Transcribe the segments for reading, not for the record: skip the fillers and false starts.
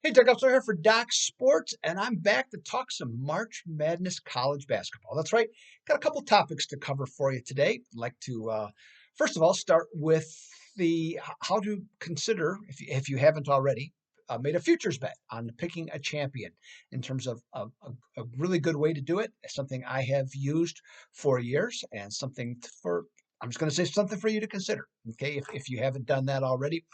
Hey, Doug Upstone here for Doc Sports, and I'm back to talk some March Madness college basketball. That's right. Got a couple topics to cover for you today. I'd like to, first of all, start with the how to consider, if you haven't already, made a futures bet on picking a champion in terms of a really good way to do it. It's something I have used for years and something for, I'm just going to say something for you to consider. Okay, if you haven't done that already.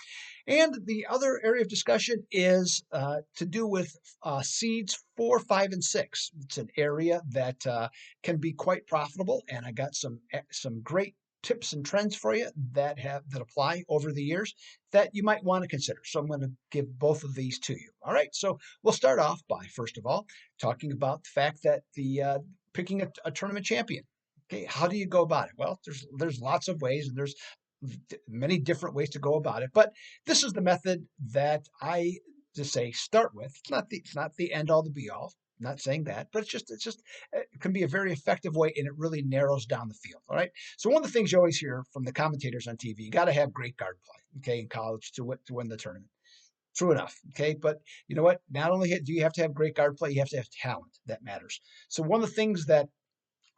And the other area of discussion is to do with seeds 4, 5, and 6. It's an area that can be quite profitable, and I got some great tips and trends for you that apply over the years that you might want to consider. So I'm going to give both of these to you. All right. So we'll start off by first of all talking about the fact that the picking a tournament champion. Okay, how do you go about it? Well, there's lots of ways, and there's many different ways to go about it. But this is the method that I just say start with. It's not the end all, the be all. I'm not saying that, but it can be a very effective way, and it really narrows down the field. All right. So one of the things you always hear from the commentators on TV, you got to have great guard play. Okay, in college to win the tournament. True enough. Okay, but you know what? Not only do you have to have great guard play, you have to have talent that matters. So one of the things that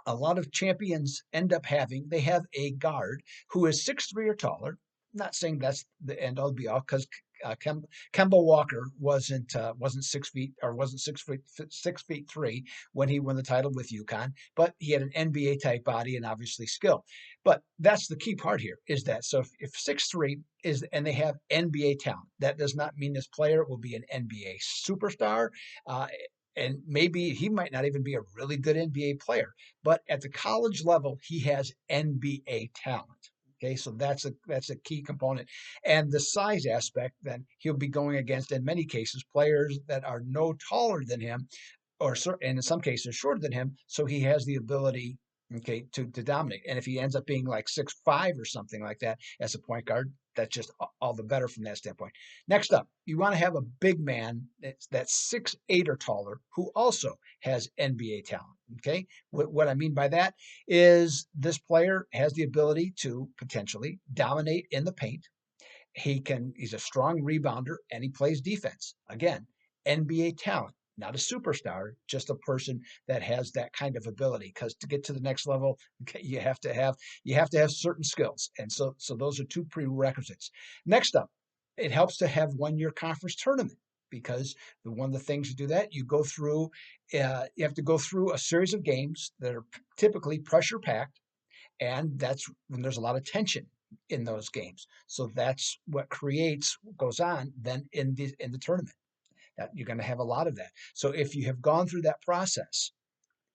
a lot of champions end up having, they have a guard who is 6'3" or taller. Not saying that's the end all be all, because Kemba Walker wasn't 6 feet, or wasn't 6'3" when he won the title with UConn, but he had an NBA type body and obviously skill. But that's the key part here, is that so if 6'3" is, and they have NBA talent, that does not mean this player will be an NBA superstar. And maybe he might not even be a really good NBA player, but at the college level, he has NBA talent. Okay, so that's a key component, and the size aspect. Then he'll be going against, in many cases, players that are no taller than him, and in some cases shorter than him. So he has the ability, okay, to dominate. And if he ends up being like 6'5" or something like that as a point guard, that's just all the better from that standpoint. Next up, you want to have a big man that's 6'8" or taller who also has NBA talent. Okay, what I mean by that is this player has the ability to potentially dominate in the paint. He's a strong rebounder, and he plays defense. Again, NBA talent, not a superstar, just a person that has that kind of ability. Because to get to the next level, okay, you have to have certain skills, and so those are two prerequisites. Next up, it helps to have one-year conference tournament, because one of the things to do that, you have to go through a series of games that are typically pressure packed, and that's when there's a lot of tension in those games. So that's what goes on then in the tournament. That you're going to have a lot of that. So if you have gone through that process,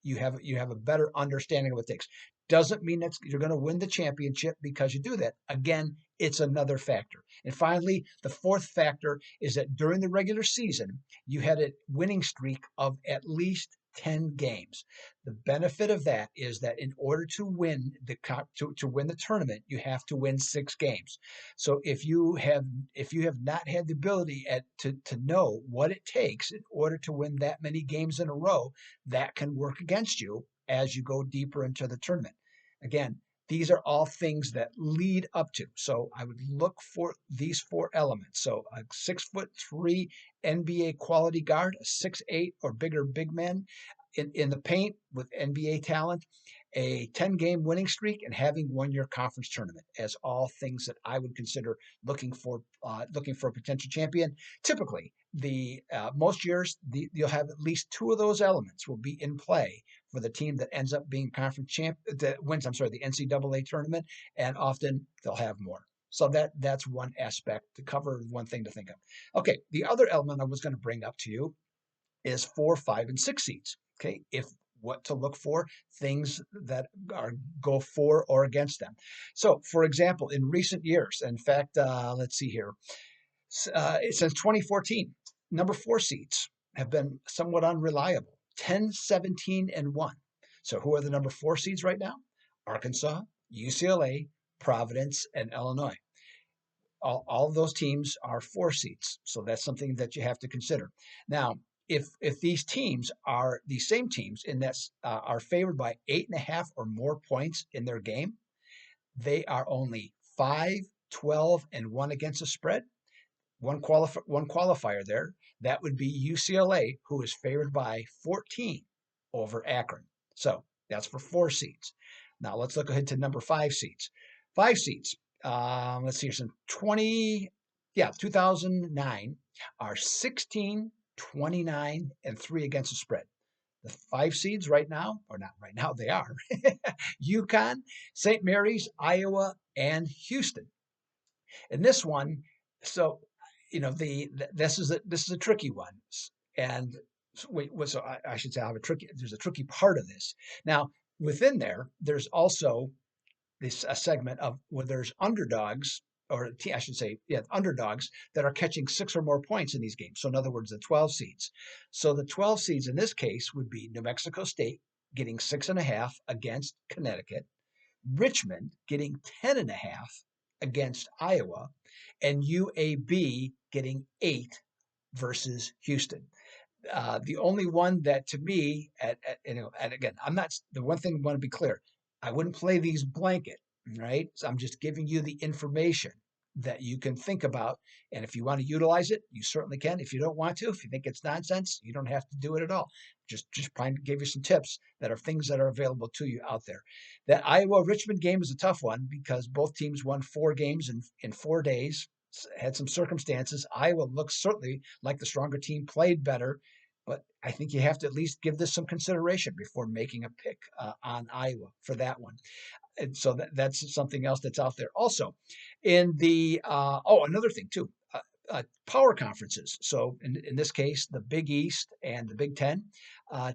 you have a better understanding of what it takes. Doesn't mean that you're going to win the championship because you do that. Again, it's another factor. And finally, the fourth factor is that during the regular season, you had a winning streak of at least 10 games. The benefit of that is that in order to win the tournament, you have to win 6 games. So if you have not had the ability to know what it takes in order to win that many games in a row, that can work against you as you go deeper into the tournament. Again, these are all things that lead up to. So I would look for these 4 elements. So a 6'3" NBA quality guard, a 6'8" or bigger big man in the paint with NBA talent, a 10-game winning streak, and having one-year conference tournament as all things that I would consider looking for a potential champion. Typically, the most years you'll have at least 2 of those elements will be in play for the team that ends up being conference champ that wins. I'm sorry, the NCAA tournament, and often they'll have more. So that's one aspect to cover, one thing to think of. Okay, the other element I was going to bring up to you is 4, 5, and 6 seeds. Okay, if what to look for, things that go for or against them. So, for example, in recent years, in fact, let's see here, since 2014, number 4 seeds have been somewhat unreliable. 10, 17, and 1. So, who are the number 4 seeds right now? Arkansas, UCLA, Providence, and Illinois. All of those teams are 4 seeds. So that's something that you have to consider. Now, if these teams are the same teams in that are favored by 8.5 or more points in their game, they are only 5, 12, and 1 against the spread. one qualifier there. That would be UCLA, who is favored by 14 over Akron. So that's for 4 seeds. Now let's look ahead to number 5 seeds. 5 seeds. Let's see, some 2009 are 16, 29, and 3 against the spread. The 5 seeds right now, or not right now, they are UConn, St. Mary's, Iowa, and Houston. And this one, so this is a tricky one, and so I should say there's a tricky part of this. Now within there's also this a segment of where there's underdogs, or I should say, yeah, underdogs that are catching 6 or more points in these games. So in other words, the 12 seeds. So the 12 seeds in this case would be New Mexico State getting 6.5 against Connecticut, Richmond getting 10.5 against Iowa, and UAB getting 8 versus Houston. The only one that to me, and again, I'm not, the one thing I want to be clear, I wouldn't play these blanket, right? So I'm just giving you the information that you can think about. And if you want to utilize it, you certainly can. If you don't want to, if you think it's nonsense, you don't have to do it at all. Just trying to give you some tips that are things that are available to you out there. That Iowa Richmond game is a tough one because both teams won 4 games in 4 days, had some circumstances. Iowa looks certainly like the stronger team, played better, but I think you have to at least give this some consideration before making a pick on Iowa for that one. And so that's something else that's out there. Also, in the another thing too, power conferences. So in this case, the Big East and the Big Ten,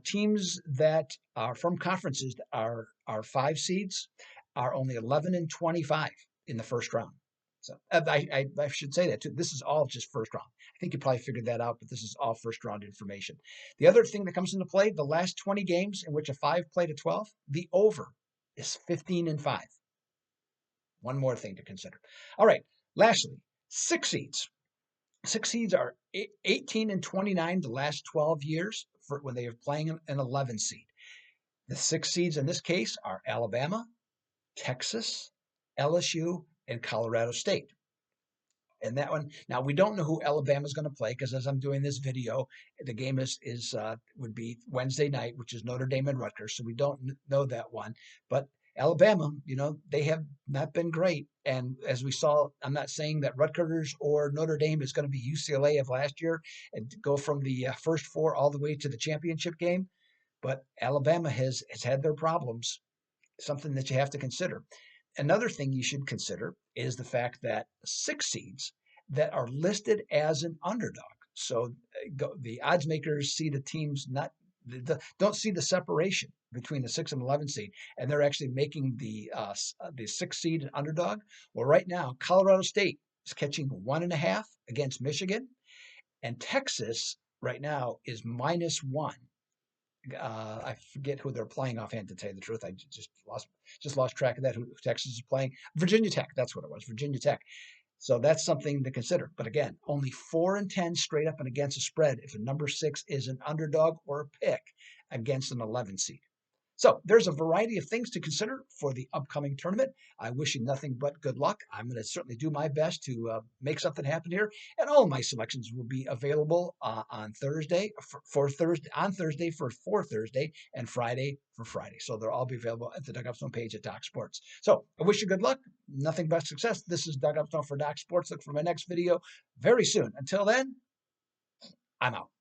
teams that are from conferences that are 5 seeds are only 11 and 25 in the first round. So I should say that too. This is all just first round. I think you probably figured that out, but this is all first round information. The other thing that comes into play, the last 20 games in which a 5 played a 12, the over is 15 and 5. One more thing to consider. All right. Lastly, 6 seeds. 6 seeds are 18 and 29 the last 12 years for when they are playing an 11 seed. The 6 seeds in this case are Alabama, Texas, LSU, and Colorado State. And that one, now we don't know who Alabama is going to play because as I'm doing this video, the game would be Wednesday night, which is Notre Dame and Rutgers. So we don't know that one. But Alabama, they have not been great. And as we saw, I'm not saying that Rutgers or Notre Dame is going to be UCLA of last year and go from the first 4 all the way to the championship game. But Alabama has had their problems, something that you have to consider. Another thing you should consider is the fact that 6 seeds that are listed as an underdog. So the odds makers see the teams don't see the separation between the 6 and 11 seed, and they're actually making the 6 seed an underdog. Well, right now, Colorado State is catching 1.5 against Michigan, and Texas right now is -1. I forget who they're playing offhand, to tell you the truth. I just lost track of that. Who Texas is playing? Virginia Tech. That's what it was. Virginia Tech. So that's something to consider. But again, only 4 and 10 straight up and against a spread if a number 6 is an underdog or a pick against an 11 seed. So there's a variety of things to consider for the upcoming tournament. I wish you nothing but good luck. I'm going to certainly do my best to make something happen here. And all of my selections will be available on Thursday for Thursday and Friday for Friday. So they'll all be available at the Doug Upstone page at Doc Sports. So I wish you good luck. Nothing but success. This is Doug Upstone for Doc Sports. Look for my next video very soon. Until then, I'm out.